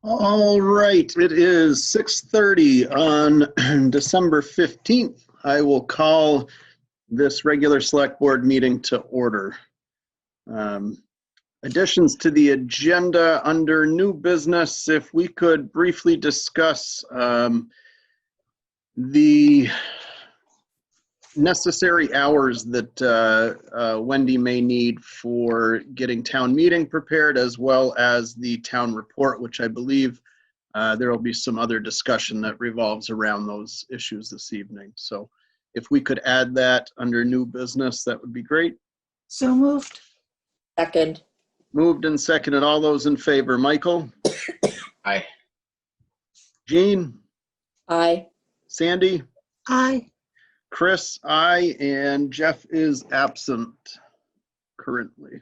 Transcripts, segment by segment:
All right, it is 6:30 on December 15th. I will call this regular select board meeting to order. Additions to the agenda under new business, if we could briefly discuss the necessary hours that Wendy may need for getting town meeting prepared, as well as the town report, which I believe there will be some other discussion that revolves around those issues this evening. So if we could add that under new business, that would be great. So moved. Second. Moved and seconded. All those in favor. Michael? Aye. Jean? Aye. Sandy? Aye. Chris? Aye. And Jeff is absent currently.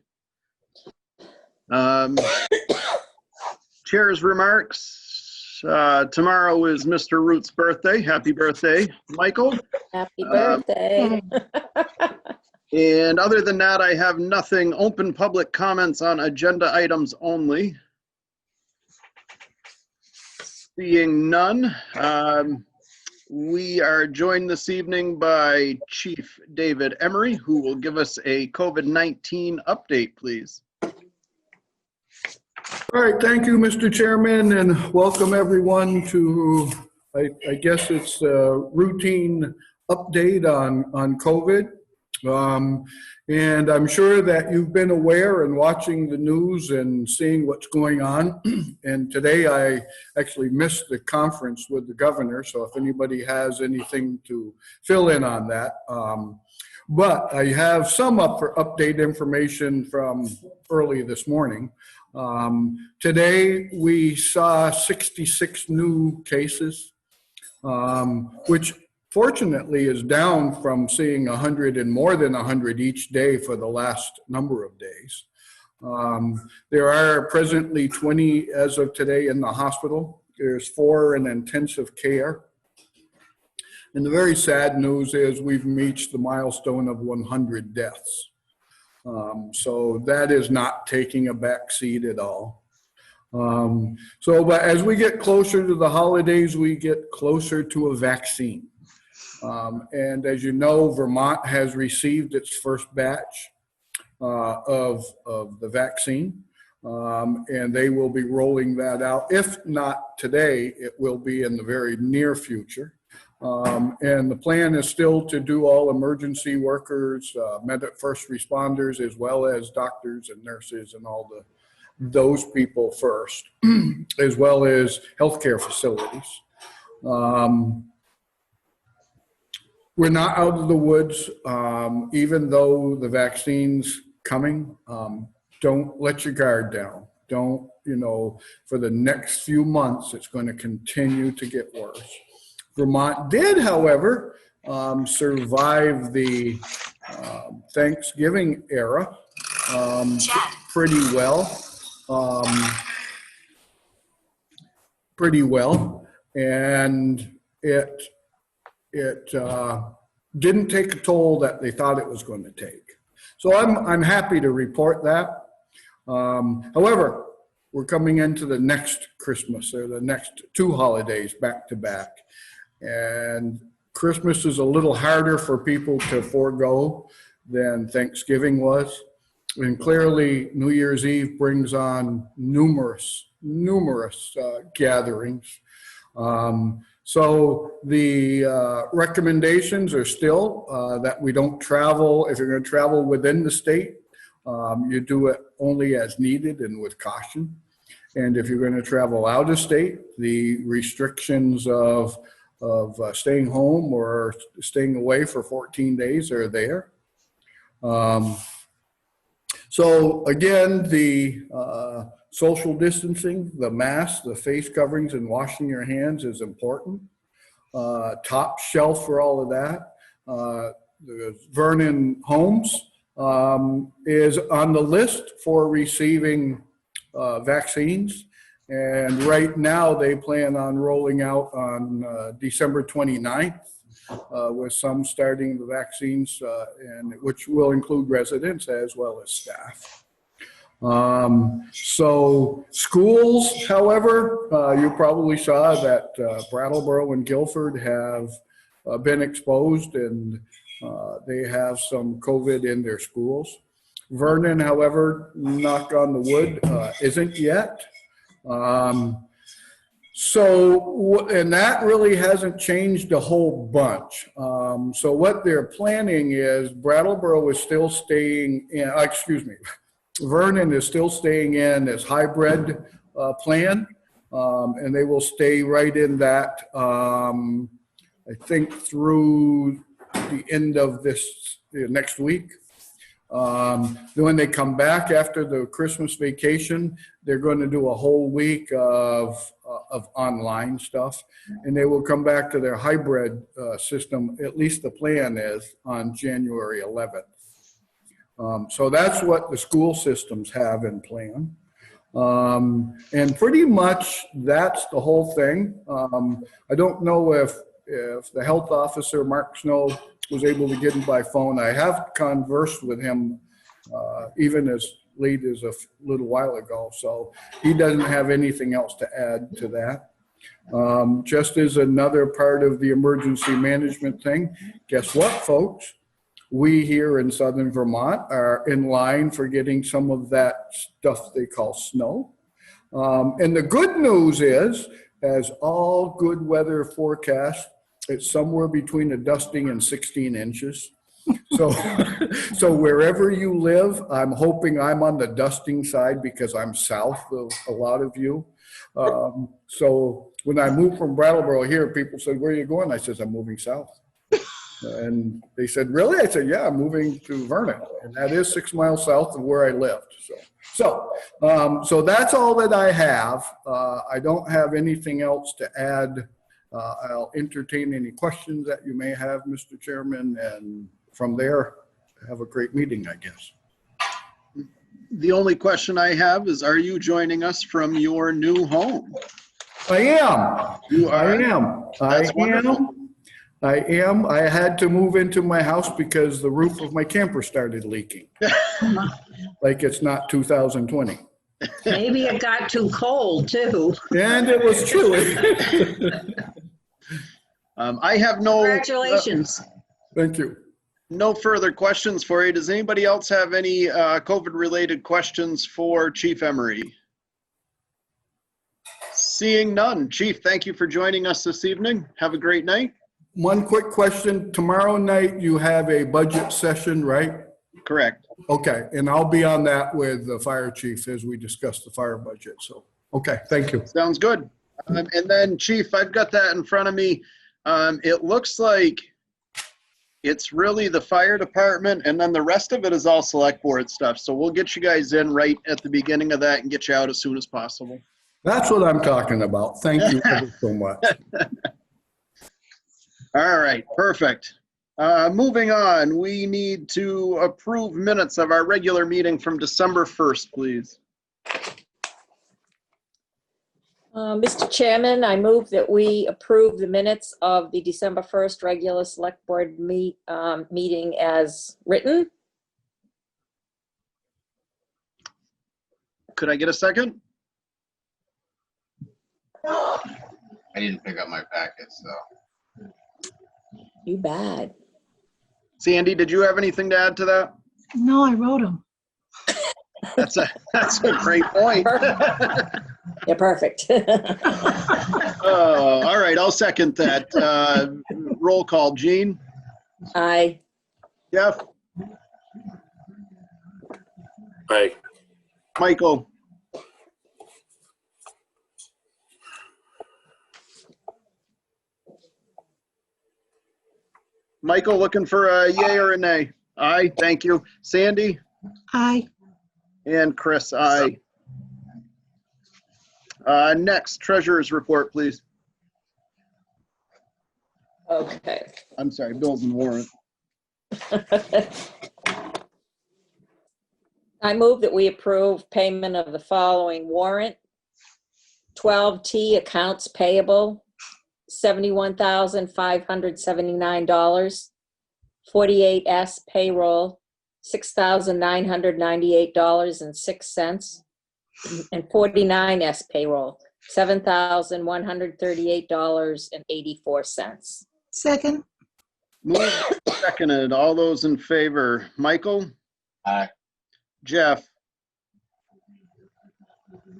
Chair's remarks. Tomorrow is Mr. Root's birthday. Happy birthday, Michael. Happy birthday. And other than that, I have nothing. Open public comments on agenda items only. Seeing none, we are joined this evening by Chief David Emery, who will give us a COVID-19 update, please. All right, thank you, Mr. Chairman, and welcome everyone to, I guess it's a routine update on COVID. And I'm sure that you've been aware and watching the news and seeing what's going on. And today I actually missed the conference with the governor, so if anybody has anything to fill in on that. But I have some update information from early this morning. Today we saw 66 new cases, which fortunately is down from seeing 100 and more than 100 each day for the last number of days. There are presently 20 as of today in the hospital. There's 4 in intensive care. And the very sad news is we've reached the milestone of 100 deaths. So that is not taking a back seat at all. But as we get closer to the holidays, we get closer to a vaccine. And as you know, Vermont has received its first batch of the vaccine, and they will be rolling that out. If not today, it will be in the very near future. And the plan is still to do all emergency workers, first responders, as well as doctors and nurses and all those people first, as well as healthcare facilities. We're not out of the woods, even though the vaccine's coming. Don't let your guard down. Don't, for the next few months, it's going to continue to get worse. Vermont did, however, survive the Thanksgiving era pretty well. And it didn't take a toll that they thought it was going to take. So I'm happy to report that. However, we're coming into the next Christmas or the next 2 holidays back to back. And Christmas is a little harder for people to forego than Thanksgiving was. And clearly New Year's Eve brings on numerous gatherings. So the recommendations are still that we don't travel. If you're going to travel within the state, you do it only as needed and with caution. And if you're going to travel out of state, the restrictions of staying home or staying away for 14 days are there. So again, the social distancing, the masks, the face coverings, and washing your hands is important. Top shelf for all of that. The Vernon Homes is on the list for receiving vaccines. And right now they plan on rolling out on December 29th with some starting the vaccines, and which will include residents as well as staff. So schools, however, you probably saw that Brattleboro and Guilford have been exposed, and they have some COVID in their schools. Vernon, however, knock on the wood, isn't yet. And that really hasn't changed a whole bunch. So what they're planning is Brattleboro is still staying in, Vernon is still staying in this hybrid plan, and they will stay right in that, I think, through the end of this next week. Then when they come back after the Christmas vacation, they're going to do a whole week of online stuff, and they will come back to their hybrid system, at least the plan is, on January 11th. So that's what the school systems have in plan. And pretty much that's the whole thing. I don't know if the health officer, Mark Snow, was able to get him by phone. I have conversed with him even as late as a little while ago, so he doesn't have anything else to add to that. Just as another part of the emergency management thing, guess what, folks? We here in southern Vermont are in line for getting some of that stuff they call snow. And the good news is, as all good weather forecasts, it's somewhere between a dusting and 16 inches. So, so wherever you live, I'm hoping I'm on the dusting side because I'm south of a lot of you. So when I moved from Brattleboro here, people said, "Where are you going?" I said, "I'm moving south." And they said, "Really?" I said, "Yeah, I'm moving to Vernon." And that is 6 miles south of where I lived. So that's all that I have. I don't have anything else to add. I'll entertain any questions that you may have, Mr. Chairman, and from there, have a great meeting, I guess. The only question I have is, are you joining us from your new home? I am. You are? I am. That's I wonderful. am. I am. I had to move into my house because the roof of my camper started leaking. Like it's not 2020. Maybe it got too cold too. And it was chilly. I have Congratulations. Thank you. no further questions for you. Does anybody else have any COVID-related questions for Chief Emery? Seeing none. Chief, thank you for joining us this evening. Have a great night. One quick question. Tomorrow night you have a budget session, right? Correct. Okay, and I'll be on that with the fire chief as we discuss the fire budget. So, okay, thank you. Sounds good. And then, Chief, I've got that in front of me. It looks like it's really the fire department, and then the rest of it is all select board stuff. So we'll get you guys in right at the beginning of that and get you out as soon as possible. That's what I'm talking about. Thank you ever so much. All right, perfect. Moving on, we need to approve minutes of our regular meeting from December 1st, please. Mr. Chairman, I move that we approve the minutes of the December 1st regular select board meeting as written. Could I get a second? I didn't pick up my packet, so. You bad. Sandy, did you have anything to add to that? No, I wrote them. That's a great point. Yeah, perfect. Oh, all right, I'll second that. Roll call. Jean? Aye. Jeff? Aye. Michael? Michael, looking for a yay or a nay? Aye, thank you. Sandy? Aye. And Chris, aye. Next, treasurer's report, please. Okay. I'm sorry, bills and warrant. I move that we approve payment of the following warrant. 12T accounts payable, $71,579. 48S payroll, $6,998.06. And 49S payroll, $7,138.84. Second. Moved, seconded. All those in favor, Michael, Aye. Jeff,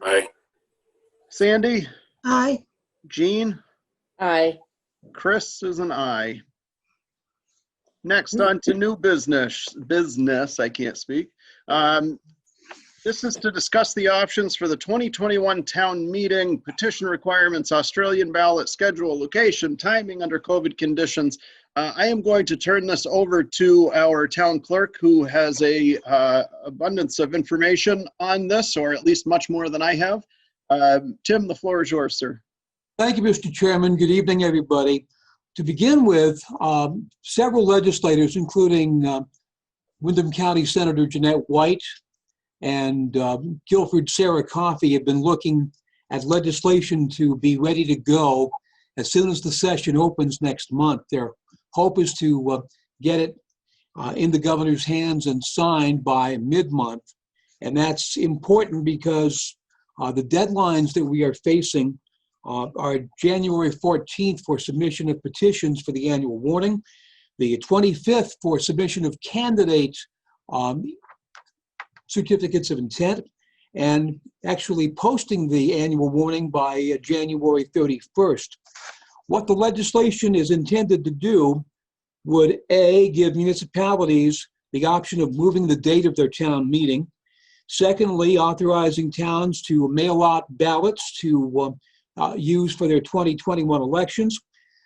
Aye. Sandy, Aye. Jean, Aye. Chris is an aye. Next on to new business, I can't speak. This is to discuss the options for the 2021 town meeting, petition requirements, Australian ballot, schedule, location, timing under COVID conditions. I am going to turn this over to our town clerk, who has a abundance of information on this, or at least much more than I have. Tim, the floor is yours, sir. Thank you, Mr. Chairman. Good evening, everybody. To begin with, several legislators, including Windham County Senator Jeanette White and Guilford Sarah Coffey, have been looking at legislation to be ready to go as soon as the session opens next month. Their hope is to get it in the governor's hands and signed by mid-month. And that's important because the deadlines that we are facing are January 14th for submission of petitions for the annual warning, the 25th for submission of candidate certificates of intent, and actually posting the annual warning by January 31st. What the legislation is intended to do would, A, give municipalities the option of moving the date of their town meeting. Secondly, authorizing towns to mail out ballots to use for their 2021 elections,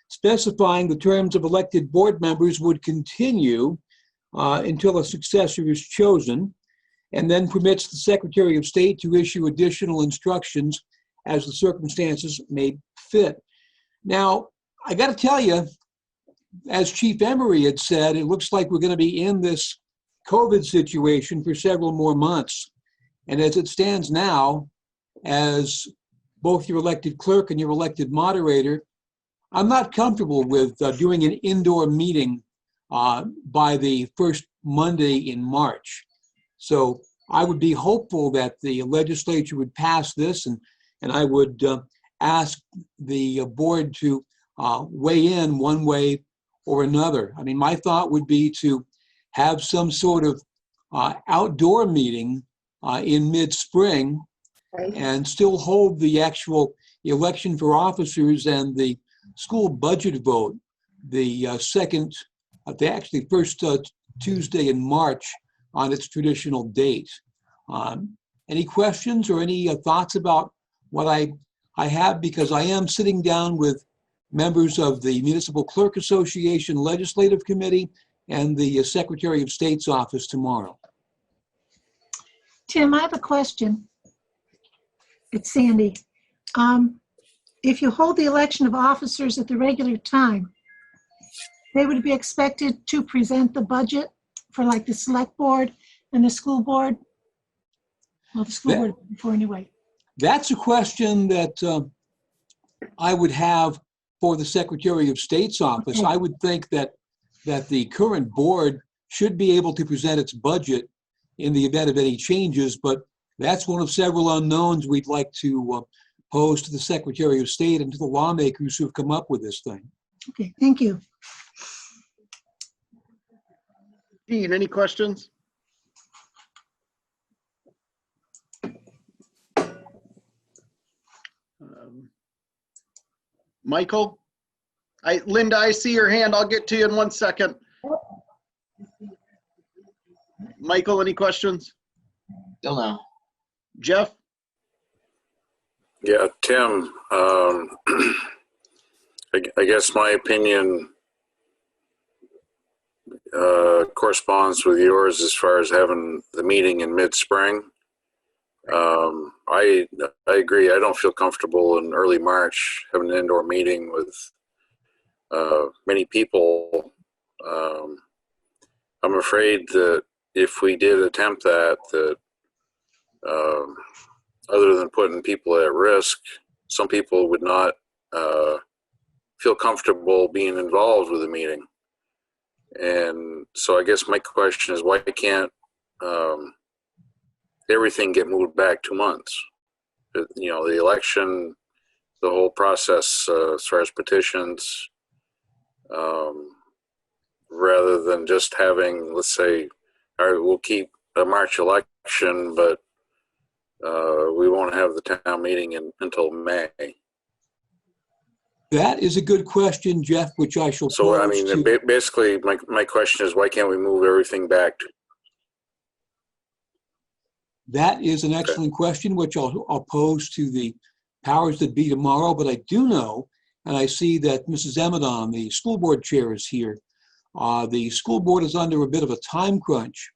specifying the terms of elected board members would continue until a successor is chosen, and then permits the Secretary of State to issue additional instructions as the circumstances may fit. Now, I got to tell you, as Chief Emery had said, it looks like we're going to be in this COVID situation for several more months. And as it stands now, as both your elected clerk and your elected moderator, I'm not comfortable with doing an indoor meeting by the first Monday in March. So I would be hopeful that the legislature would pass this, and I would ask the board to weigh in one way or another. I mean, my thought would be to have some sort of outdoor meeting in mid-spring and still hold the actual election for officers and the school budget vote the first Tuesday in March on its traditional date. Any questions or any thoughts about what I have? Because I am sitting down with members of the Municipal Clerk Association Legislative Committee and the Secretary of State's office tomorrow. Tim, I have a question. It's Sandy. If you hold the election of officers at the regular time, they would be expected to present the budget for like the select board and the school board? Well, the school board before anyway. That's a question that I would have for the Secretary of State's office. Okay. I would think that the current board should be able to present its budget in the event of any changes, but that's one of several unknowns we'd like to pose to the Secretary of State and to the lawmakers who have come up with this thing. Okay, thank you. Dean, any questions? Michael? Linda, I see your hand. I'll get to you in 1 second. Michael, any questions? Still no. Jeff? Yeah, Tim, I guess my opinion corresponds with yours as far as having the meeting in mid-spring. I agree. I don't feel comfortable in early March having an indoor meeting with many people. I'm afraid that if we did attempt that other than putting people at risk, some people would not feel comfortable being involved with the meeting. And so I guess my question is, why can't everything get moved back 2 months? You know, the election, the whole process as far as petitions, rather than just having, let's say, all right, we'll keep a March election, but we won't have the town meeting until May. That is a good question, Jeff, which I shall So, I pose mean, to. basically, my question is, why can't we move everything back? That is an excellent question, which I'll pose to the powers that be tomorrow. But I do know, and I see that Mrs. Emmerdon, the school board chair, is here. The school board is under a bit of a time crunch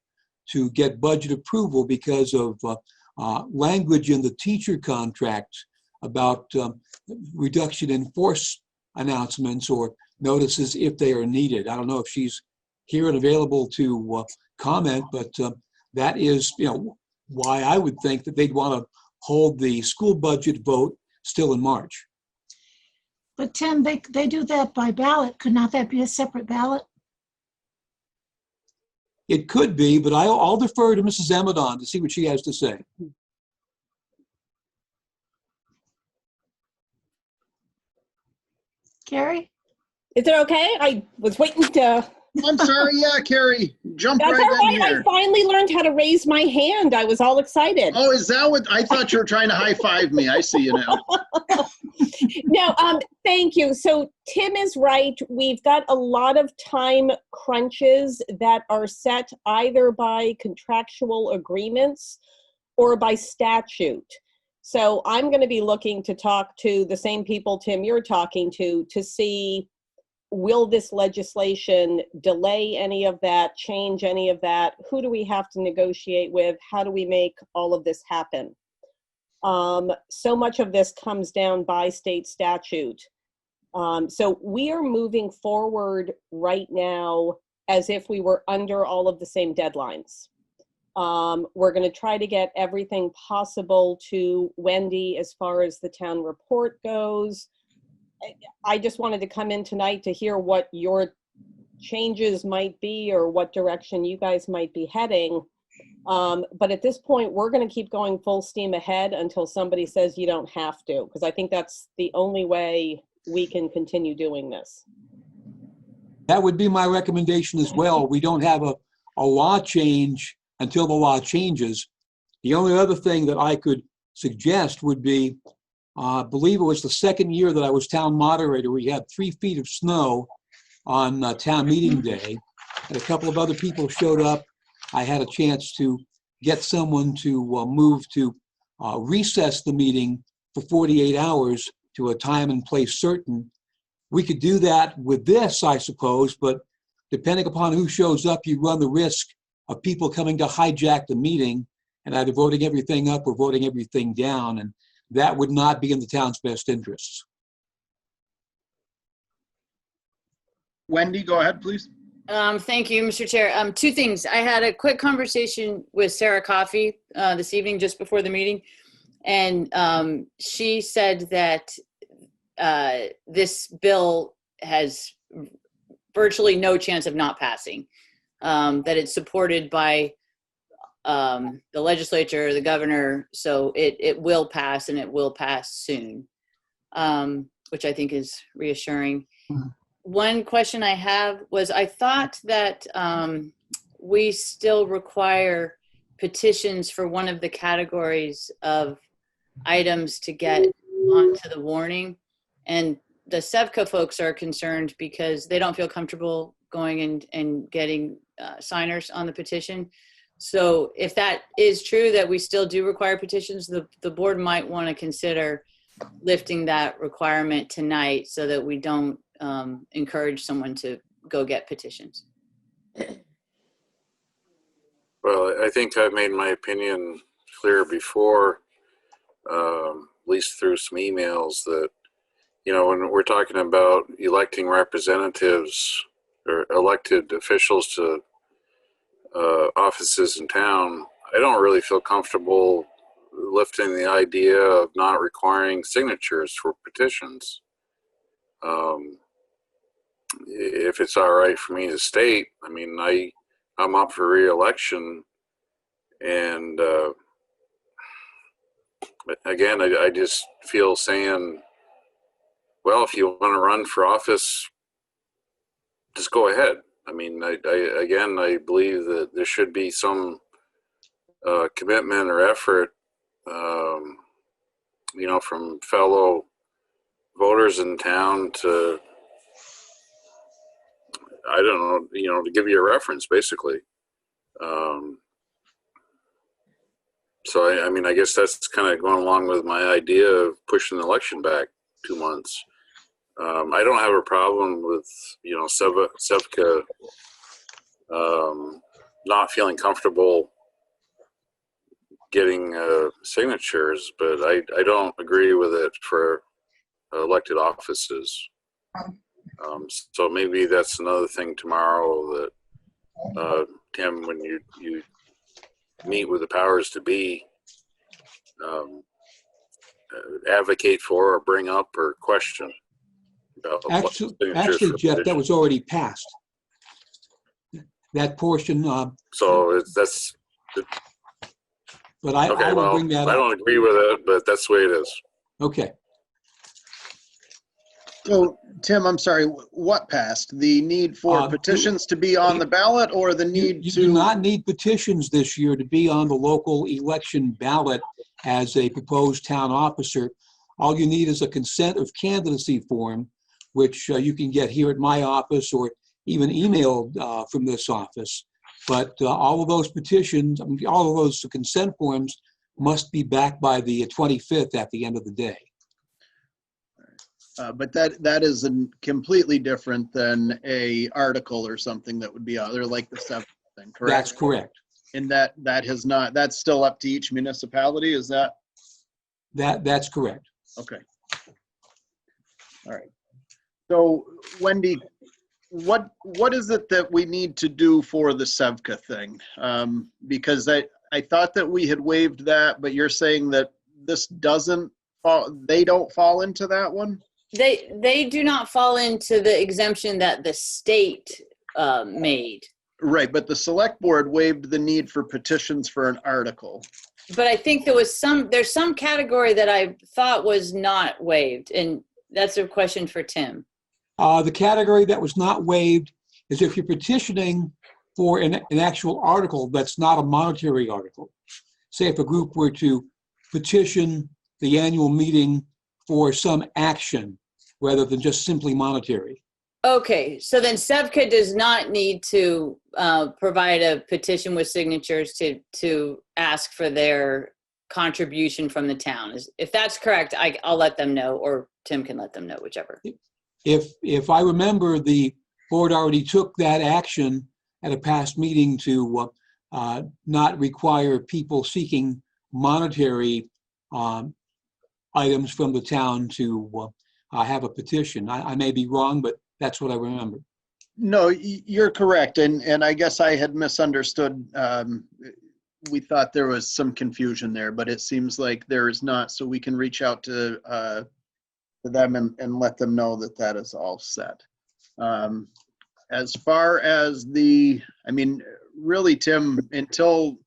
to get budget approval because of language in the teacher contract about reduction in force announcements or notices if they are needed. I don't know if she's here and available to comment, but that is, why I would think that they'd want to hold the school budget vote still in March. But Tim, they do that by ballot. Could not that be a separate ballot? It could be, but I'll defer to Mrs. Emmerdon to see what she has to say. Carrie? Is it okay? I was waiting to. I'm sorry, yeah, Carrie, jump That's right all in right. I here. finally learned how to raise my hand. I was all excited. Oh, is that what, I thought you were trying to high five me. I see you now. No, thank you. So Tim is right. We've got a lot of time crunches that are set either by contractual agreements or by statute. So I'm going to be looking to talk to the same people, Tim, you're talking to see, will this legislation delay any of that, change any of that? Who do we have to negotiate with? How do we make all of this happen? So much of this comes down by state statute. So we are moving forward right now as if we were under all of the same deadlines. We're going to try to get everything possible to Wendy as far as the town report goes. I just wanted to come in tonight to hear what your changes might be or what direction you guys might be heading. But at this point, we're going to keep going full steam ahead until somebody says you don't have to, because I think that's the only way we can continue doing this. That would be my recommendation as well. We don't have a law change until the law changes. The only other thing that I could suggest would be, I believe it was the second year that I was town moderator, we had 3 feet of snow on town meeting day, and a couple of other people showed up. I had a chance to get someone to move to recess the meeting for 48 hours to a time and place certain. We could do that with this, I suppose, but depending upon who shows up, you run the risk of people coming to hijack the meeting and either voting everything up or voting everything down, and that would not be in the town's best interests. Wendy, go ahead, please. Thank you, Mr. Chair. 2 things. I had a quick conversation with Sarah Coffey this evening, just before the meeting, and she said that this bill has virtually no chance of not passing, that it's supported by the legislature, the governor, so it will pass, and it will pass soon, which I think is reassuring. Mm-hmm. One question I have was, I thought that we still require petitions for one of the categories of items to get onto the warning. And the SEVCA folks are concerned because they don't feel comfortable going and getting signers on the petition. So if that is true, that we still do require petitions, the board might want to consider lifting that requirement tonight so that we don't encourage someone to go get petitions. Well, I think I've made my opinion clear before, at least through some emails, that, when we're talking about electing representatives or elected officials to offices in town, I don't really feel comfortable lifting the idea of not requiring signatures for petitions. if it's all right for me to state, I mean, I'm up for re-election, and again, I just feel saying, well, if you want to run for office, just go ahead. I mean, I believe that there should be some commitment or effort, from fellow voters in town to, I don't know, to give you a reference, basically. So, I guess that's kind of going along with my idea of pushing the election back 2 months. I don't have a problem with, Sevka not feeling comfortable getting signatures, but I don't agree with it for elected offices. So maybe that's another thing tomorrow that, Tim, when you meet with the powers to be, advocate for or bring up or question. Actually, Jeff, that was already passed. That portion. So But I will bring that up. I don't agree with it, but that's the way it is. Okay. So, Tim, I'm sorry, what passed? The need for petitions to be on the ballot, or the need You to? do not need petitions this year to be on the local election ballot as a proposed town officer. All you need is a consent of candidacy form, which you can get here at my office or even emailed from this office. But all of those petitions, all of those consent forms must be back by the 25th at the end of the day. But that is completely different than a article or something that would be out there, like the 7th thing, correct? That's correct. And that has not, that's still up to each municipality, is that? That's correct. Okay. All right. So, Wendy, what is it that we need to do for the Sevka thing? Because I thought that we had waived that, but you're saying that this doesn't fall, they don't fall into that one? They do not fall into the exemption that the state made. Right, but the select board waived the need for petitions for an article. But I think there's some category that I thought was not waived, and that's a question for Tim. The category that was not waived is if you're petitioning for an actual article that's not a monetary article. Say if a group were to petition the annual meeting for some action rather than just simply monetary. Okay, so then Sevka does not need to provide a petition with signatures to ask for their contribution from the town. If that's correct, I'll let them know, or Tim can let them know, whichever. If I remember, the board already took that action at a past meeting to not require people seeking monetary items from the town to have a petition. I may be wrong, but that's what I remember. No, you're correct. And I guess I had misunderstood. We thought there was some confusion there, but it seems like there is not. So we can reach out to them and let them know that that is all set. As far as really, Tim, until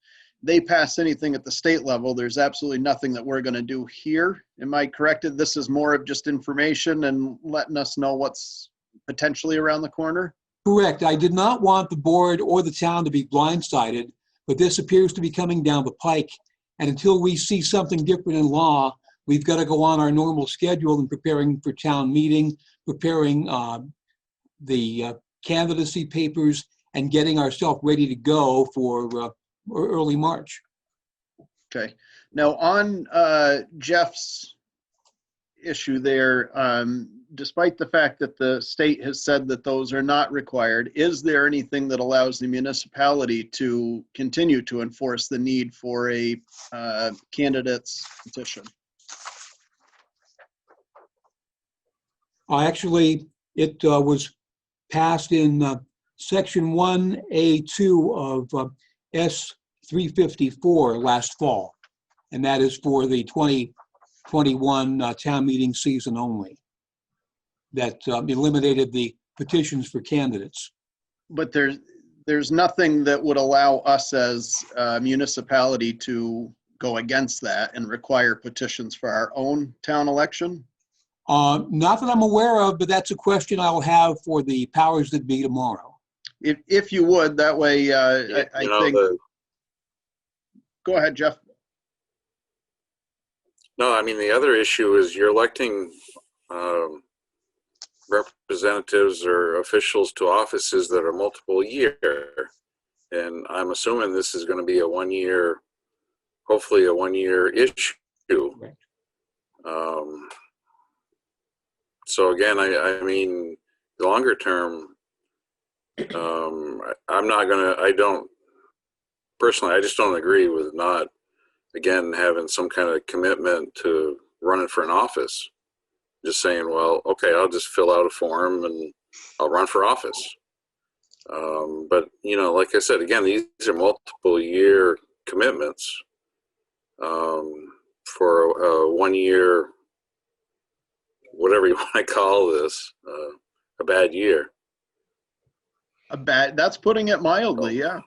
they pass anything at the state level, there's absolutely nothing that we're going to do here. Am I corrected? This is more of just information and letting us know what's potentially around the corner? Correct. I did not want the board or the town to be blindsided, but this appears to be coming down the pike. And until we see something different in law, we've got to go on our normal schedule in preparing for town meeting, preparing the candidacy papers, and getting ourselves ready to go for early March. Okay. Now on Jeff's issue there, despite the fact that the state has said that those are not required, is there anything that allows the municipality to continue to enforce the need for a candidate's petition? Actually, it was passed in Section 1A2 of S354 last fall, and that is for the 2021 town meeting season only. That eliminated the petitions for candidates. But there's nothing that would allow us as a municipality to go against that and require petitions for our own town election? Not that I'm aware of, but that's a question I'll have for the powers that be tomorrow. If you would, that way, I think. Go ahead, Jeff. No, I mean, the other issue is you're electing representatives or officials to offices that are multiple year. And I'm assuming this is going to be a 1 year, hopefully a 1 year issue. Right. So again, I mean, the longer term, I don't, personally, I just don't agree with not, again, having some kind of commitment to running for an office. Just saying, well, okay, I'll just fill out a form and I'll run for office. But, you know, like I said, again, these are multiple year commitments for a 1 year, whatever you want to call this, a bad year. That's putting it mildly, yeah.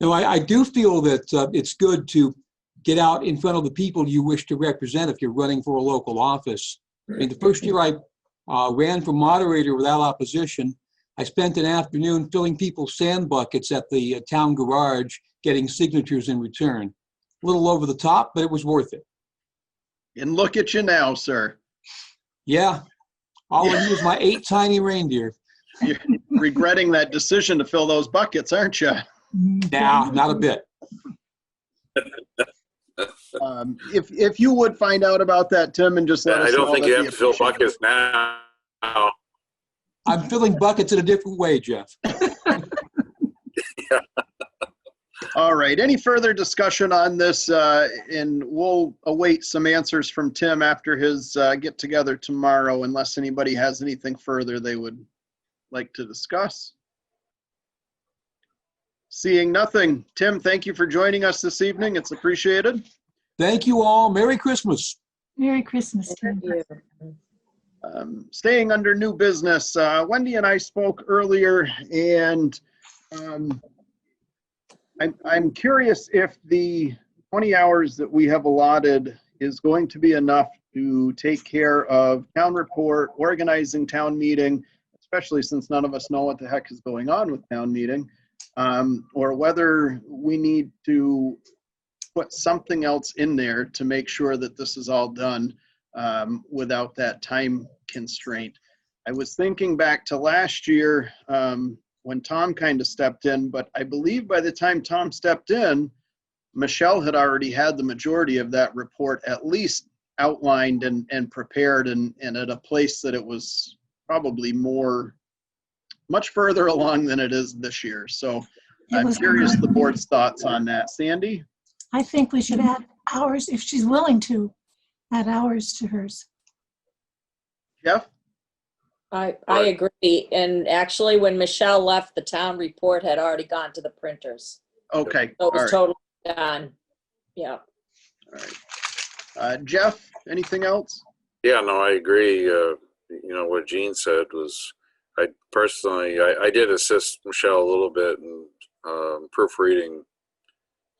No, I do feel that it's good to get out in front of the people you wish to represent if you're running for a local office. I mean, the first year I ran for moderator without opposition, I spent an afternoon filling people's sand buckets at the town garage, getting signatures in return. A little over the top, but it was worth it. And look at you now, sir. Yeah, all I need is my 8 tiny reindeer. You're regretting that decision to fill those buckets, aren't you? Nah, not a bit. If you would find out about that, Tim, and just let us know. I don't think you that'd have be to fill appreciated. buckets now. I'm filling buckets in a different way, Jeff. All right. Any further discussion on this? And we'll await some answers from Tim after his get together tomorrow, unless anybody has anything further they would like to discuss. Seeing nothing. Tim, thank you for joining us this evening. It's appreciated. Thank you all. Merry Christmas. Merry Christmas, Tim. Staying under new business, Wendy and I spoke earlier, and I'm curious if the 20 hours that we have allotted is going to be enough to take care of town report, organizing town meeting, especially since none of us know what the heck is going on with town meeting, or whether we need to put something else in there to make sure that this is all done without that time constraint. I was thinking back to last year when Tom kind of stepped in, but I believe by the time Tom stepped in, Michelle had already had the majority of that report at least outlined and prepared and at a place that it was probably much further along than it is this year. So I'm curious the board's thoughts on that. Sandy? I think we should add hours, if she's willing to, add hours to hers. Jeff? I agree. And actually, when Michelle left, the town report had already gone to the printers. Okay. So it was All right. totally done. Yeah. All right. Jeff, anything else? Yeah, no, I agree. You know, what Gene said was, I personally did assist Michelle a little bit in proofreading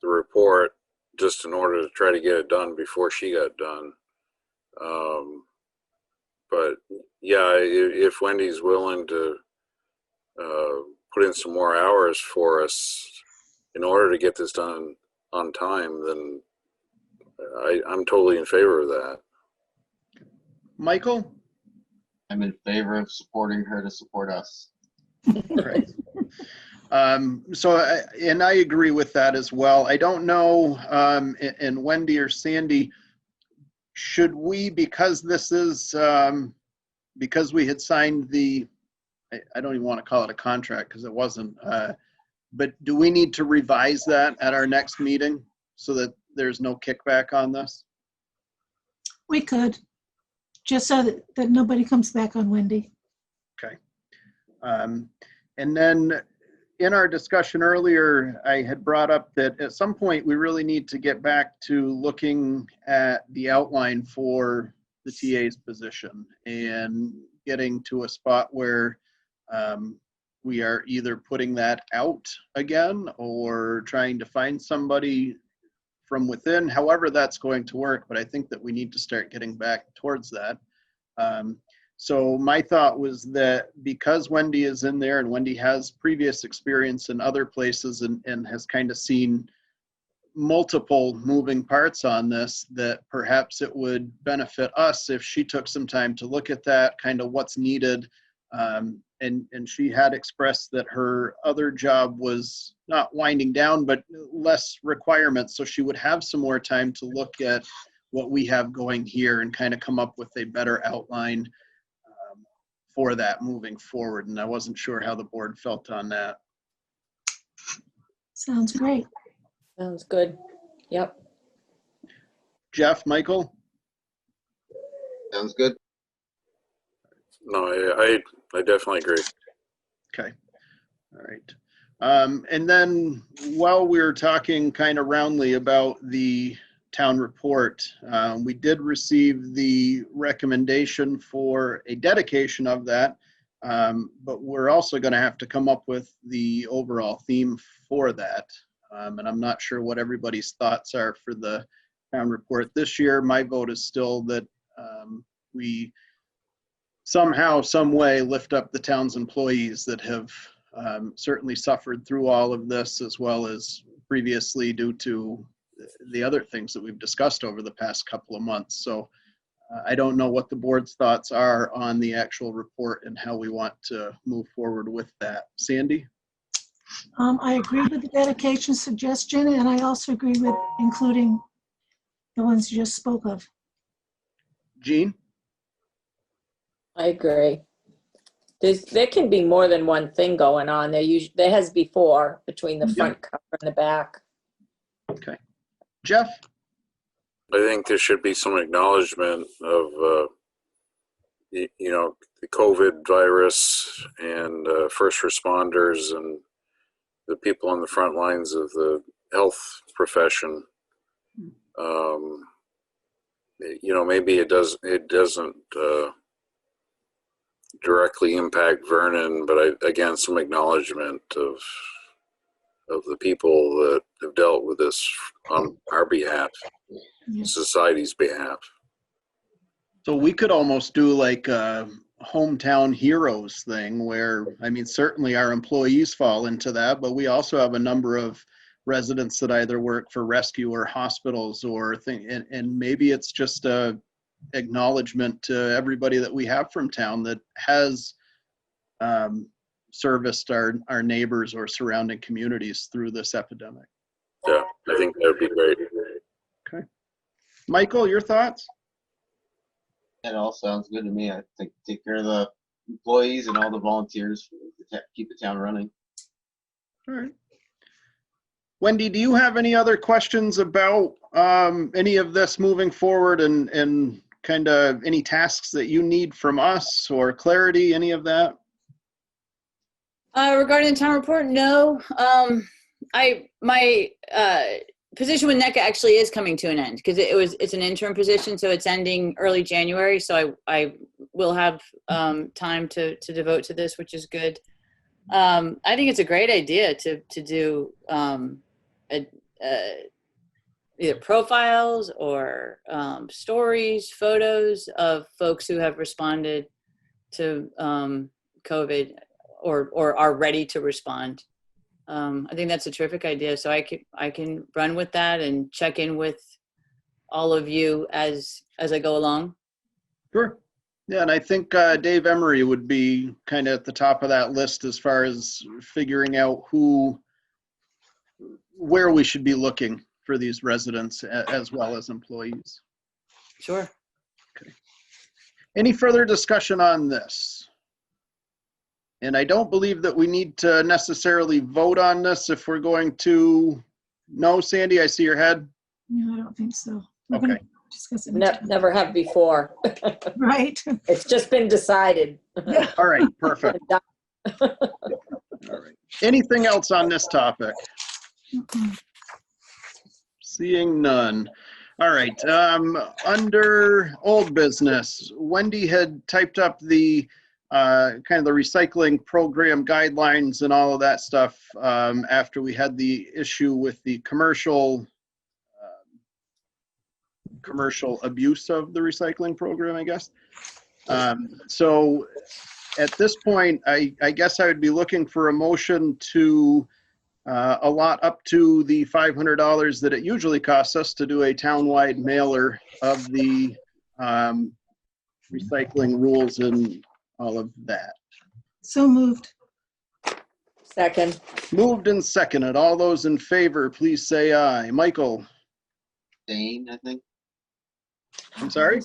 the report just in order to try to get it done before she got done. But yeah, if Wendy's willing to put in some more hours for us in order to get this done on time, then I'm totally in favor of that. Michael? I'm in favor of supporting her to support us. Right. And I agree with that as well. I don't know, and Wendy or Sandy, should we, because this is, because we had signed I don't even want to call it a contract because it wasn't, but do we need to revise that at our next meeting so that there's no kickback on this? We could, just so that nobody comes back on Wendy. Okay. And then in our discussion earlier, I had brought up that at some point we really need to get back to looking at the outline for the TA's position and getting to a spot where we are either putting that out again or trying to find somebody from within, however that's going to work. But I think that we need to start getting back towards that. So my thought was that because Wendy is in there and Wendy has previous experience in other places and has kind of seen multiple moving parts on this, that perhaps it would benefit us if she took some time to look at that, kind of what's needed. And she had expressed that her other job was not winding down, but less requirements. So she would have some more time to look at what we have going here and kind of come up with a better outline for that moving forward. And I wasn't sure how the board felt on that. Sounds great. Sounds good. Yep. Jeff, Michael? Sounds good. No, I definitely agree. Okay. All right. And then while we were talking kind of roundly about the town report, we did receive the recommendation for a dedication of that, but we're also going to have to come up with the overall theme for that. And I'm not sure what everybody's thoughts are for the town report this year. My vote is still that we somehow, some way lift up the town's employees that have certainly suffered through all of this, as well as previously due to the other things that we've discussed over the past couple of months. So I don't know what the board's thoughts are on the actual report and how we want to move forward with that. Sandy? I agree with the dedication suggestion, and I also agree with including the ones you just spoke of. Jean? I agree. There can be more than one thing going on. There has before between the front cover and the back. Okay. Jeff? I think there should be some acknowledgement of, the COVID virus and first responders and the people on the front lines of the health profession. Maybe it doesn't directly impact Vernon, but again, some acknowledgement of the people that have dealt with this on our behalf, society's behalf. So we could almost do like a hometown heroes thing where, I mean, certainly our employees fall into that, but we also have a number of residents that either work for rescue or hospitals or and maybe it's just a acknowledgement to everybody that we have from town that has serviced our neighbors or surrounding communities through this epidemic. Yeah, I think that would be great. Okay. Michael, your thoughts? That all sounds good to me. I think take care of the employees and all the volunteers to keep the town running. All right. Wendy, do you have any other questions about any of this moving forward and kind of any tasks that you need from us or clarity, any of that? Regarding the town report, no. My position with NECA actually is coming to an end because it's an interim position, so it's ending early January. So I will have time to devote to this, which is good. I think it's a great idea to do either profiles or stories, photos of folks who have responded to COVID or are ready to respond. I think that's a terrific idea. So I can run with that and check in with all of you as I go along. Sure. Yeah, and I think Dave Emery would be kind of at the top of that list as far as figuring out where we should be looking for these residents as well as employees. Sure. Okay. Any further discussion on this? And I don't believe that we need to necessarily vote on this if we're going to. No, Sandy, I see your head. No, I don't think so. We're Okay. gonna discuss it. Never have before. Right. It's just been decided. All right, perfect. All right. Anything else on this topic? Mhm. Seeing none. All right, under old business, Wendy had typed up the kind of the recycling program guidelines and all of that stuff after we had the issue with the commercial abuse of the recycling program, I guess. So at this point, I guess I would be looking for a motion to allot up to the $500 that it usually costs us to do a townwide mailer of the recycling rules and all of that. So moved. Second. Moved and seconded. All those in favor, please say aye. Michael? Dane, I think. I'm sorry?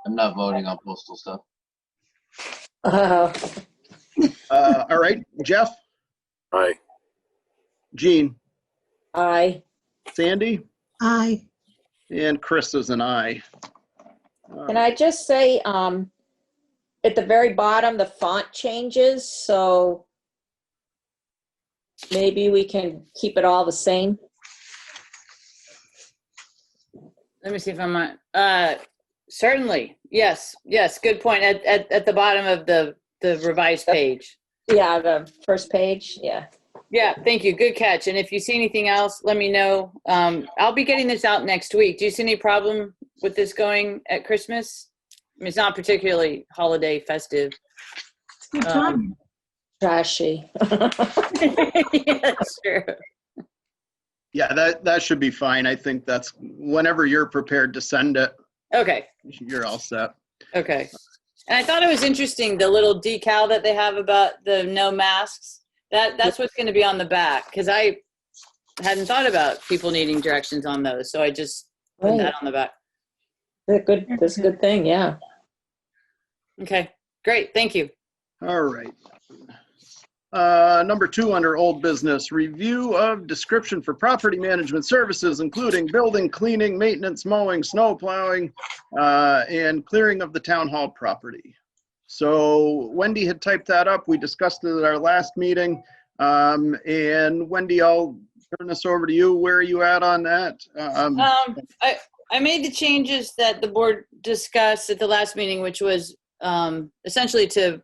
I'm not voting on postal stuff. All right, Jeff? Aye. Jean? Aye. Sandy? Aye. And Chris is an aye. Can I just say, at the very bottom, the font changes, so maybe we can keep it all the same. Let me see if I'm on. Certainly. Yes. Good point. At the bottom of the revised page. Yeah, the first page, yeah. Yeah, thank you. Good catch. And if you see anything else, let me know. I'll be getting this out next week. Do you see any problem with this going at Christmas? I mean, it's not particularly holiday festive. It's good time. Trashy. Yeah, that's true. Yeah, that should be fine. I think that's whenever you're prepared to send it, Okay. you're all set. Okay. And I thought it was interesting, the little decal that they have about the no masks. That's what's going to be on the back, because I hadn't thought about people needing directions on those. So I just put that on the back. That's a good thing, yeah. Okay, great. Thank you. All right. Number 2 under old business, review of description for property management services, including building, cleaning, maintenance, mowing, snow plowing, and clearing of the town hall property. So Wendy had typed that up. We discussed it at our last meeting. And Wendy, I'll turn this over to you. Where are you at on that? I made the changes that the board discussed at the last meeting, which was essentially to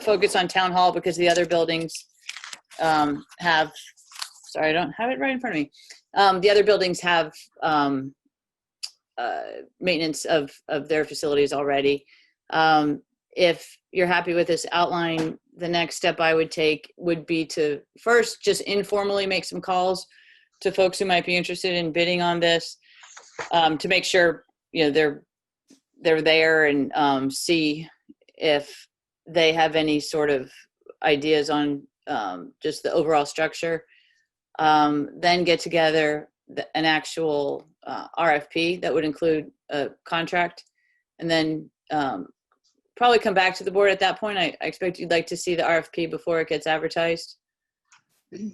focus on town hall, because the other buildings have, sorry, I don't have it right in front of me. The other buildings have maintenance of their facilities already. If you're happy with this outline, the next step I would take would be to first just informally make some calls to folks who might be interested in bidding on this, to make sure, you know, they're there, and see if they have any sort of ideas on just the overall structure. Then get together an actual RFP that would include a contract, and then probably come back to the board at that point. I expect you'd like to see the RFP before it gets advertised.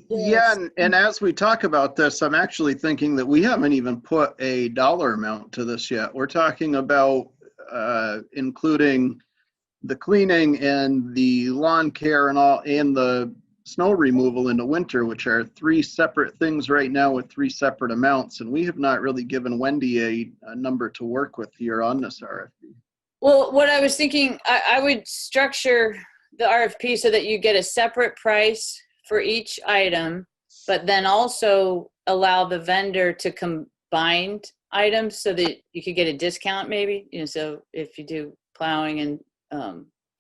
Yeah, and as we talk about this, I'm actually thinking that we haven't even put a dollar amount to this yet. We're talking about including the cleaning and the lawn care and all, and the snow removal in the winter, which are 3 separate things right now with 3 separate amounts. And we have not really given Wendy a number to work with here on this RFP. Well, what I was thinking, I would structure the RFP so that you get a separate price for each item, but then also allow the vendor to combine items so that you could get a discount maybe. You know, so if you do plowing and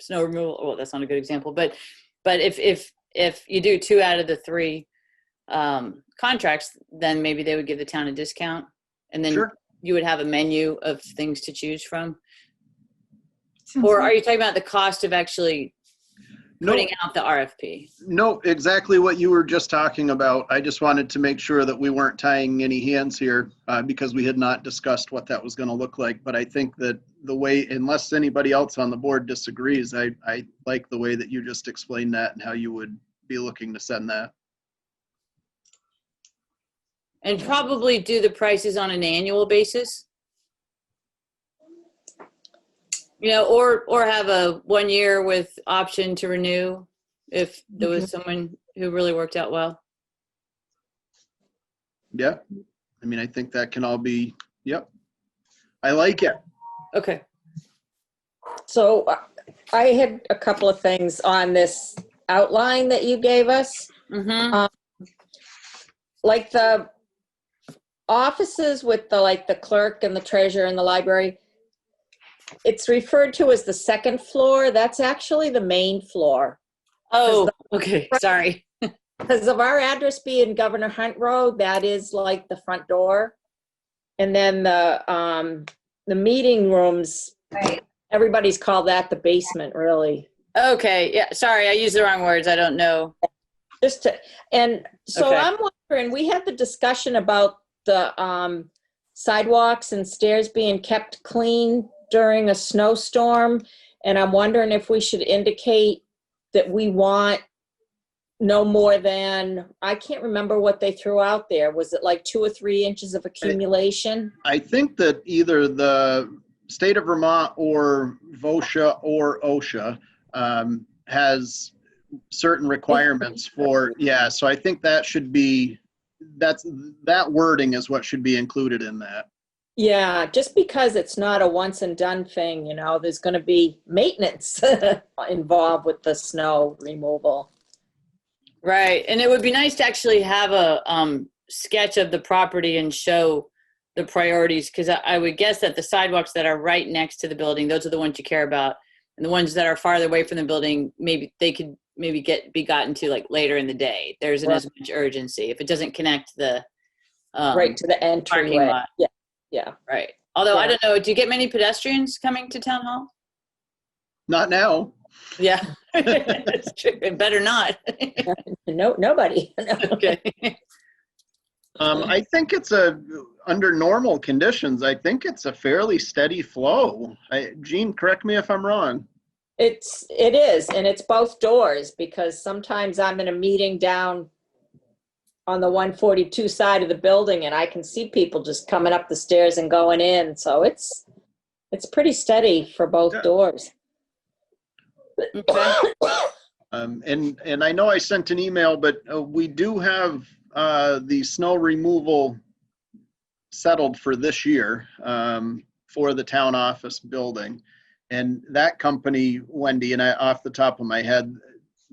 snow removal, well, that's not a good example, but if you do 2 out of the 3 contracts, then maybe they would give the town a discount, and then Sure. You would have a menu of things to choose from. Sounds Or good. are you talking about the cost of actually No, putting out the RFP? no, exactly what you were just talking about. I just wanted to make sure that we weren't tying any hands here because we had not discussed what that was going to look like. But I think that the way, unless anybody else on the board disagrees, I like the way that you just explained that and how you would be looking to send that. And probably do the prices on an annual basis. You know, or have a 1 year with option to renew if there was someone who really worked out well. Yeah. I mean, I think that can all be, yep. I like it. Okay. So I had a couple of things on this outline that you gave us. Mm-hmm. Like the offices with the clerk and the treasurer and the library, it's referred to as the second floor. That's actually the main floor. Oh, okay. Sorry. Because of our address being Governor Hunt Road, that is like the front door. And then the meeting rooms, everybody's called that the basement, really. Okay. Yeah. Sorry. I used the wrong words. I don't know. And so Okay. I'm wondering, we had the discussion about the sidewalks and stairs being kept clean during a snowstorm. And I'm wondering if we should indicate that we want no more than, I can't remember what they threw out there. Was it like 2 or 3 inches of accumulation? I think that either the state of Vermont or VOSHA or OSHA has certain requirements for, yeah, so I think that should be, that wording is what should be included in that. Yeah, just because it's not a once and done thing, you know, there's going to be maintenance involved with the snow removal. Right. And it would be nice to actually have a sketch of the property and show the priorities, because I would guess that the sidewalks that are right next to the building, those are the ones you care about. And the ones that are farther away from the building, maybe they could maybe be gotten to like later in the day. There isn't as much urgency if it doesn't connect the right to the entryway. parking lot. Yeah. Yeah. Right. Although Yeah. I don't know, do you get many pedestrians coming to town hall? Not now. Yeah, that's true. It better not. No, nobody. Okay. I think it's under normal conditions, I think it's a fairly steady flow. Gene, correct me if I'm wrong. It is, and it's both doors, because sometimes I'm in a meeting down on the 142 side of the building and I can see people just coming up the stairs and going in. So it's pretty steady for both doors. Okay. And I know I sent an email, but we do have the snow removal settled for this year for the town office building. And that company, Wendy, and I, off the top of my head,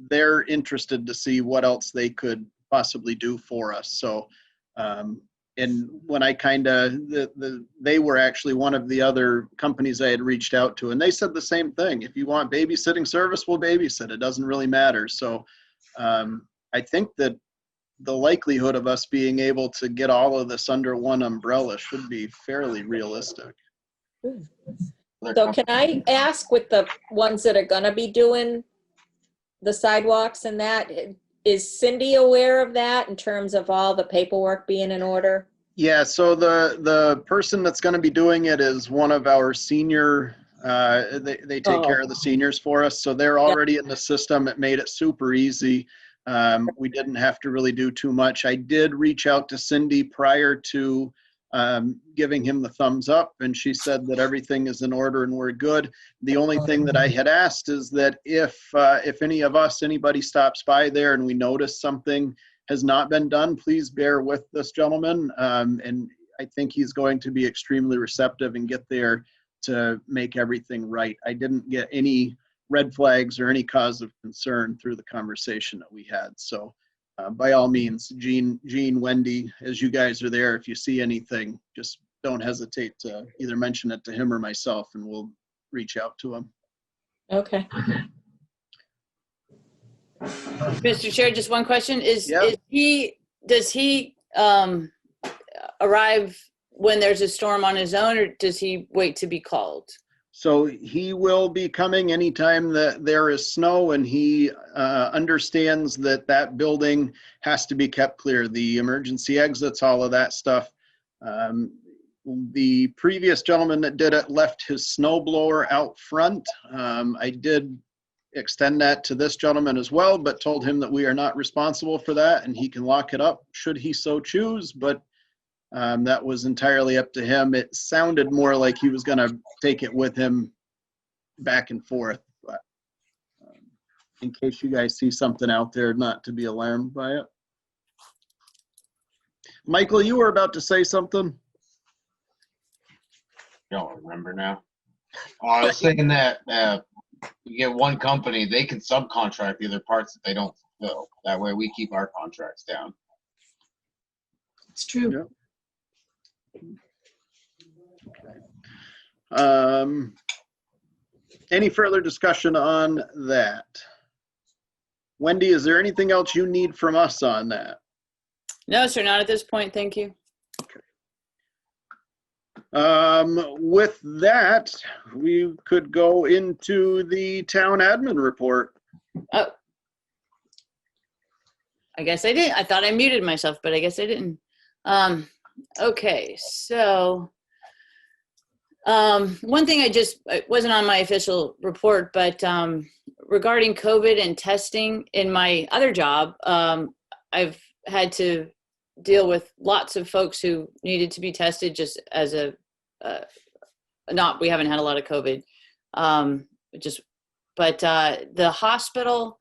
they're interested to see what else they could possibly do for us. So, and when I they were actually one of the other companies I had reached out to, and they said the same thing. If you want babysitting service, we'll babysit. It doesn't really matter. So I think that the likelihood of us being able to get all of this under one umbrella should be fairly realistic. So can I ask, with the ones that are gonna be doing the sidewalks and that, is Cindy aware of that in terms of all the paperwork being in order? Yeah, so the person that's going to be doing it is one of our senior, they take care of the seniors for us. So they're already in the system. It made it super easy. We didn't have to really do too much. I did reach out to Cindy prior to giving him the thumbs up, and she said that everything is in order and we're good. The only thing that I had asked is that if anybody stops by there and we notice something has not been done, please bear with this gentleman. And I think he's going to be extremely receptive and get there to make everything right. I didn't get any red flags or any cause of concern through the conversation that we had. So by all means, Gene, Wendy, as you guys are there, if you see anything, just don't hesitate to either mention it to him or myself, and we'll reach out to him. Okay. Mr. Chair, just one question. Does he arrive when there's a storm on his own, or does he wait to be called? So he will be coming anytime that there is snow, and he understands that that building has to be kept clear. The emergency exits, all of that stuff. The previous gentleman that did it left his snow blower out front. I did extend that to this gentleman as well, but told him that we are not responsible for that and he can lock it up should he so choose. But that was entirely up to him. It sounded more like he was going to take it with him back and forth. But in case you guys see something out there, not to be alarmed by it. Michael, you were about to say something? Don't remember now. Oh, I was thinking that you get one company, they can subcontract the other parts that they don't fulfill. That way we keep our contracts down. It's true. Any further discussion on that? Wendy, is there anything else you need from us on that? No, sir, not at this point. Thank you. With that, we could go into the town admin report. Oh. I guess I did. I thought I muted myself, but I guess I didn't. Okay, so one thing it wasn't on my official report, but regarding COVID and testing in my other job, I've had to deal with lots of folks who needed to be tested just as we haven't had a lot of COVID, but the hospital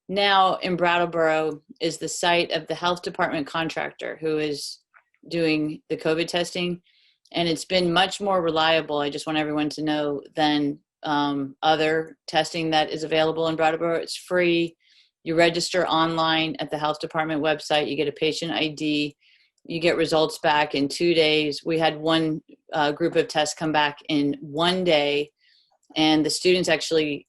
now in Brattleboro is the site of the health department contractor who is doing the COVID testing. And it's been much more reliable, I just want everyone to know, than other testing that is available in Brattleboro. It's free. You register online at the health department website. You get a patient ID. You get results back in 2 days. We had one group of tests come back in 1 day, and the students actually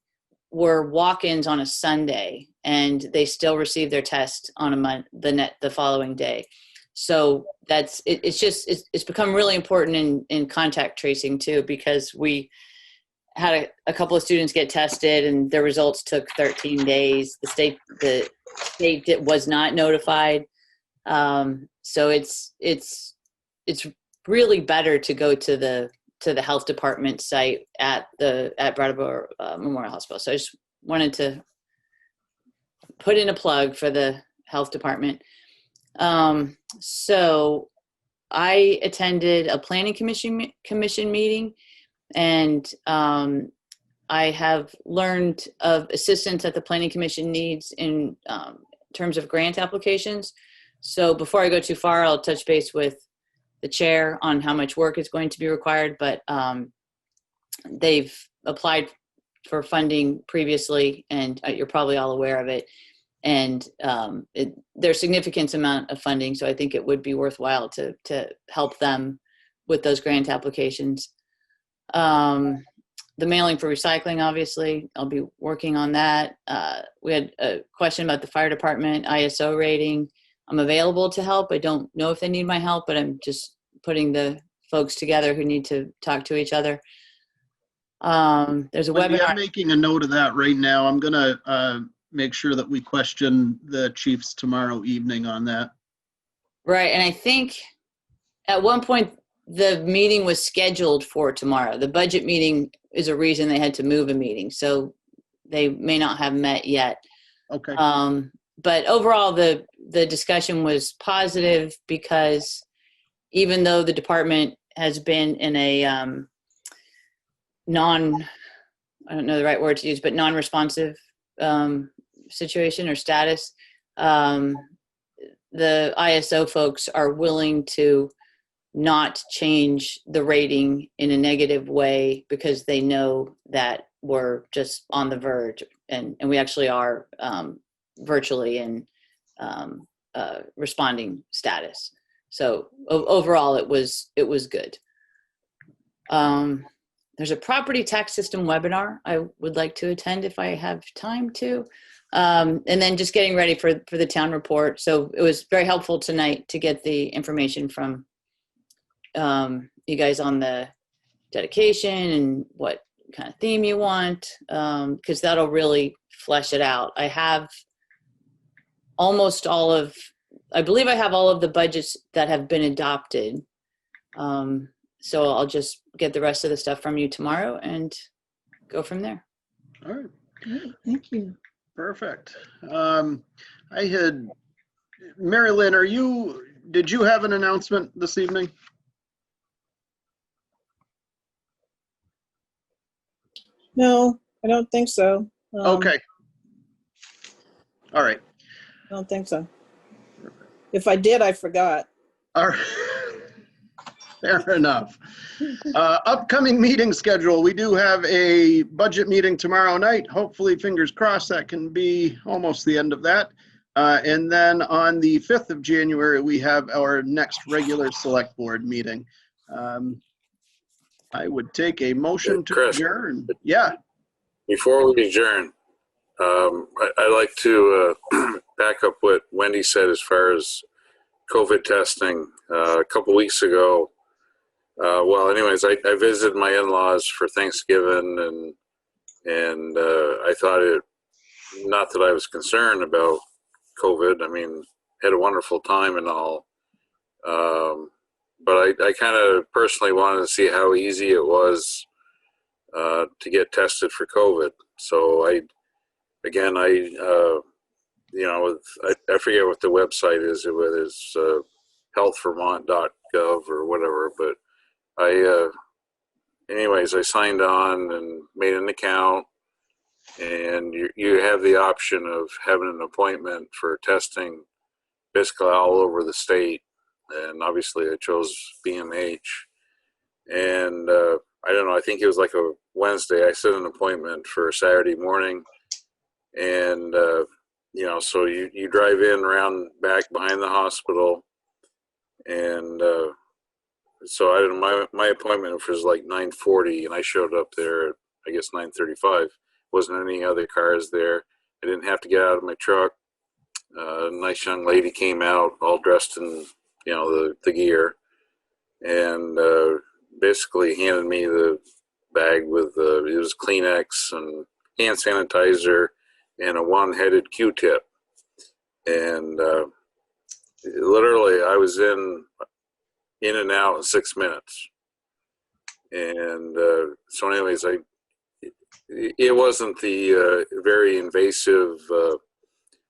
were walk-ins on a Sunday, and they still received their test on the following day. So it's become really important in contact tracing too, because we had a couple of students get tested and their results took 13 days. The state was not notified. So it's really better to go to the health department site at Brattleboro Memorial Hospital. So I just wanted to put in a plug for the health department. So I attended a planning commission meeting, and I have learned of assistance that the planning commission needs in terms of grant applications. So before I go too far, I'll touch base with the chair on how much work is going to be required, but they've applied for funding previously, and you're probably all aware of it. And there's significant amount of funding, so I think it would be worthwhile to help them with those grant applications. The mailing for recycling, obviously, I'll be working on that. We had a question about the fire department ISO rating. I'm available to help. I don't know if they need my help, but I'm just putting the folks together who need to talk to each other. There's a Wendy, webinar. I'm making a note of that right now. I'm gonna make sure that we question the chiefs tomorrow evening on that. Right, and I think at one point the meeting was scheduled for tomorrow. The budget meeting is a reason they had to move a meeting, so they may not have met yet. Okay. But overall, the discussion was positive, because even though the department has been in a I don't know the right word to use, but non-responsive situation or status, the ISO folks are willing to not change the rating in a negative way, because they know that we're just on the verge, and we actually are virtually in responding status. So overall, it was good. There's a property tax system webinar I would like to attend if I have time to. And then just getting ready for the town report. So it was very helpful tonight to get the information from you guys on the dedication and what kind of theme you want, because that'll really flesh it out. I have I believe I have all of the budgets that have been adopted. So I'll just get the rest of the stuff from you tomorrow and go from there. All right. Great, thank you. Perfect. Mary Lynn, did you have an announcement this evening? No, I don't think so. Okay. All right. I don't think so. If I did, I forgot. All right. Fair enough. Upcoming meeting schedule. We do have a budget meeting tomorrow night. Hopefully, fingers crossed, that can be almost the end of that. And then on the 5th of January, we have our next regular select board meeting. I would take a motion to Chris. adjourn. Yeah. Before we adjourn, I'd like to back up what Wendy said as far as COVID testing. A couple weeks ago, well, anyways, I visited my in-laws for Thanksgiving, and I thought not that I was concerned about COVID. I mean, had a wonderful time and all. But I kind of personally wanted to see how easy it was to get tested for COVID. So I forget what the website is. It is healthvermont.gov or whatever. But anyways, I signed on and made an account, and you have the option of having an appointment for testing basically all over the state. And obviously I chose BMH, and I don't know, I think it was like a Wednesday. I set an appointment for Saturday morning, and so you drive in around back behind the hospital, and so my appointment was like 9:40, and I showed up there at, I guess, 9:35. Wasn't any other cars there. I didn't have to get out of my truck. A nice young lady came out all dressed in the gear, and basically handed me the bag with it was Kleenex and hand sanitizer and a one-headed Q-tip. And literally I was in and out in 6 minutes. And so anyways, it wasn't the very invasive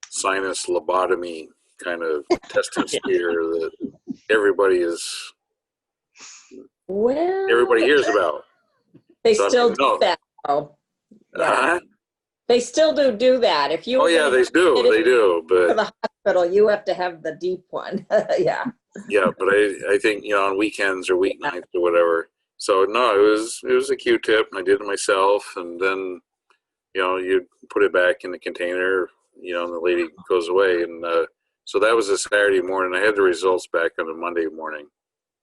sinus lobotomy kind of testing spear that everybody hears about. They So, still do that, though. Yeah. They still do that. If you Oh yeah, they do. to But the hospital, you have to have the deep one. Yeah. yeah, but I think on weekends or weeknights or whatever. So no, it was a Q-tip, and I did it myself, and then you put it back in the container, and the lady goes away, and so that was a Saturday morning. I had the results back on a Monday morning,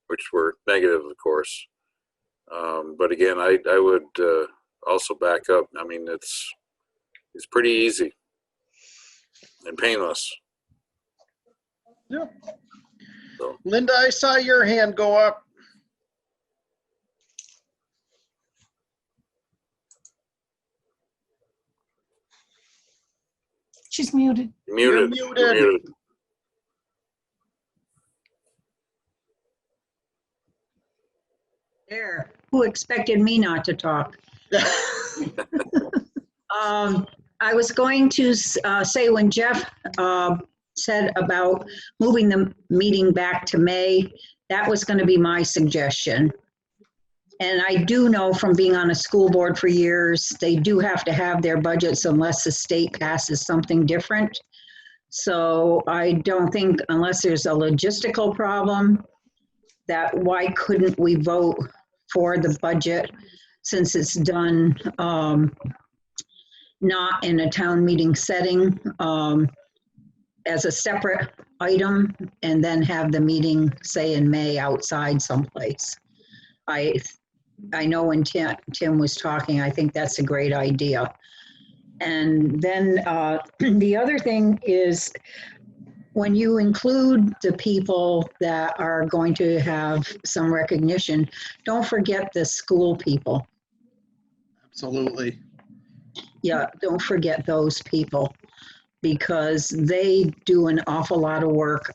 which were negative, of course. But again, I would also back up. I mean, it's pretty easy and painless. Yeah. So. Linda, I saw your hand go up. She's muted. You're muted. There, who expected me not to talk? I was going to say when Jeff said about moving the meeting back to May, that was going to be my suggestion. And I do know from being on a school board for years, they do have to have their budgets unless the state passes something different. So I don't think, unless there's a logistical problem, that why couldn't we vote for the budget since it's done not in a town meeting setting as a separate item, and then have the meeting, say in May, outside someplace. I know when Tim was talking, I think that's a great idea. And then the other thing is, when you include the people that are going to have some recognition, don't forget the school people. Absolutely. Yeah, don't forget those people, because they do an awful lot of work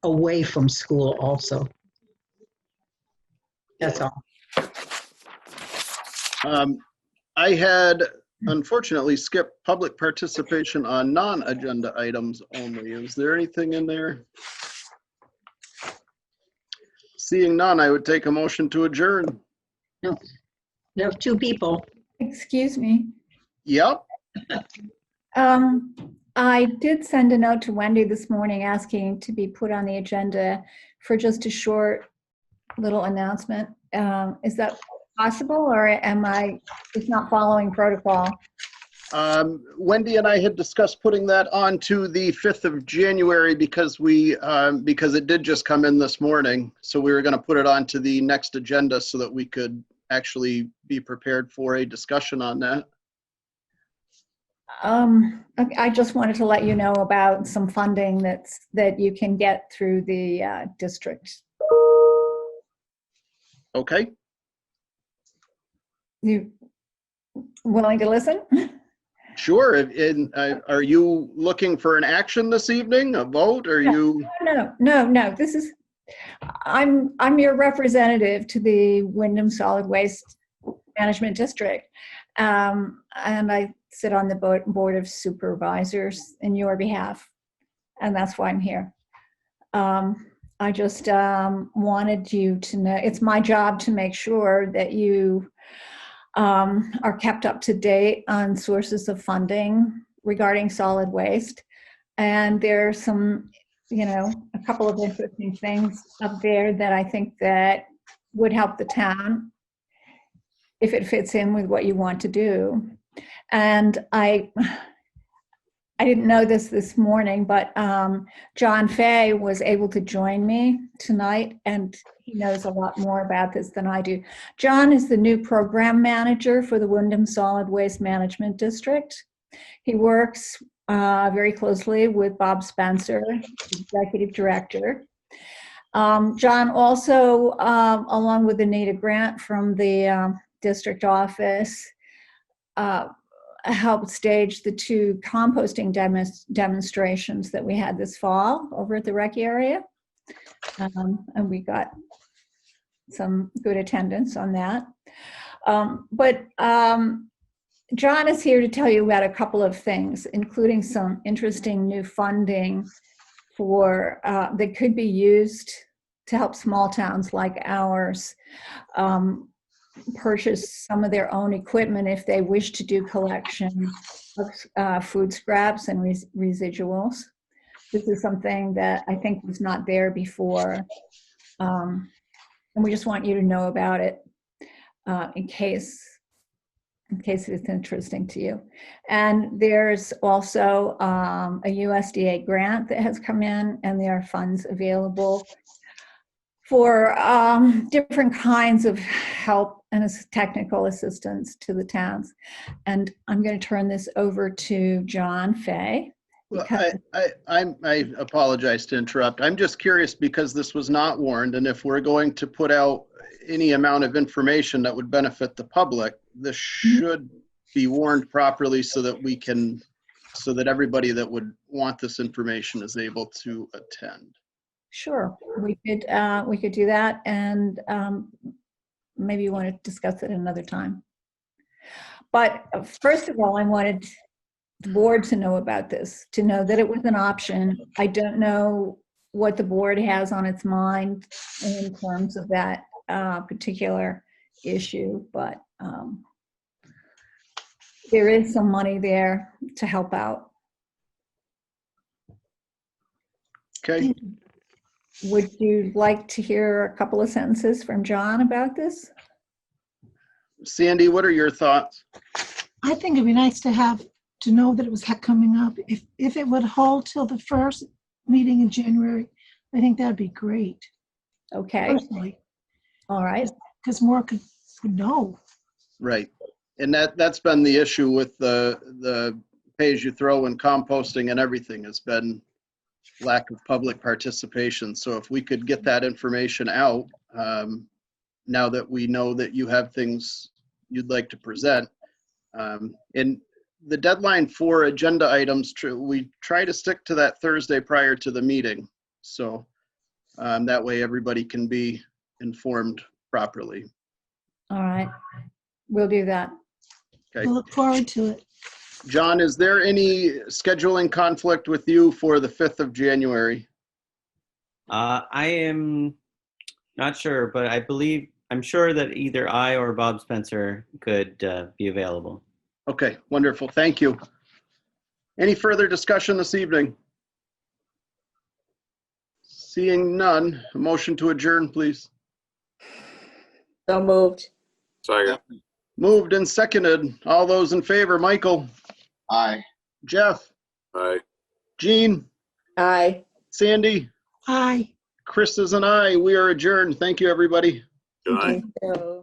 away from school also. That's all. I had unfortunately skipped public participation on non-agenda items only. Is there anything in there? Seeing none, I would take a motion to adjourn. No, you have two people. Excuse me. Yep. I did send a note to Wendy this morning asking to be put on the agenda for just a short little announcement. Is that possible, or am I just not following protocol? Wendy and I had discussed putting that on to the 5th of January because because it did just come in this morning. So we were going to put it on to the next agenda so that we could actually be prepared for a discussion on that. I just wanted to let you know about some funding that you can get through the district. Okay. You willing to listen? Sure. Are you looking for an action this evening, a vote? Are you? No. This is, I'm your representative to the Windham Solid Waste Management District. And I sit on the Board of Supervisors in your behalf. And that's why I'm here. I just wanted you to know, it's my job to make sure that you are kept up to date on sources of funding regarding solid waste. And there's some, a couple of interesting things up there that I think that would help the town if it fits in with what you want to do. And I didn't know this morning, but John Fay was able to join me tonight, and he knows a lot more about this than I do. John is the new program manager for the Windham Solid Waste Management District. He works very closely with Bob Spencer, executive director. John also, along with Anita Grant from the district office, helped stage the 2 composting demonstrations that we had this fall over at the rec area. And we got some good attendance on that. But John is here to tell you about a couple of things, including some interesting new funding for that could be used to help small towns like ours purchase some of their own equipment if they wish to do collection of food scraps and residuals. This is something that I think was not there before. And we just want you to know about it in case it's interesting to you. And there's also a USDA grant that has come in, and there are funds available for different kinds of help and technical assistance to the towns. And I'm going to turn this over to John Fay. Well, I apologize to interrupt. I'm just curious because this was not warned, and if we're going to put out any amount of information that would benefit the public, this should be warned properly so that everybody that would want this information is able to attend. Sure, we could do that, and maybe you want to discuss it another time. But first of all, I wanted the board to know about this, to know that it was an option. I don't know what the board has on its mind in terms of that particular issue, but there is some money there to help out. Okay. Would you like to hear a couple of sentences from John about this? Sandy, what are your thoughts? I think it'd be nice to know that it was coming up. If it would hold till the first meeting in January, I think that'd be great. Okay. Personally. All right. Because more could know. Right. And that's been the issue with the pay-as-you-throw and composting and everything has been lack of public participation. So if we could get that information out, now that we know that you have things you'd like to present, and the deadline for agenda items, we try to stick to that Thursday prior to the meeting. So that way everybody can be informed properly. All right. We'll do that. Okay. We'll look forward to it. John, is there any scheduling conflict with you for the 5th of January? I am not sure, but I'm sure that either I or Bob Spencer could be available. Okay, wonderful. Thank you. Any further discussion this evening? Seeing none, a motion to adjourn, please. So moved. Second. Moved and seconded. All those in favor, Michael, Aye. Jeff, Aye. Jean, Aye. Sandy, Aye. Chris is an aye. We are adjourned. Thank you, everybody. Good night. So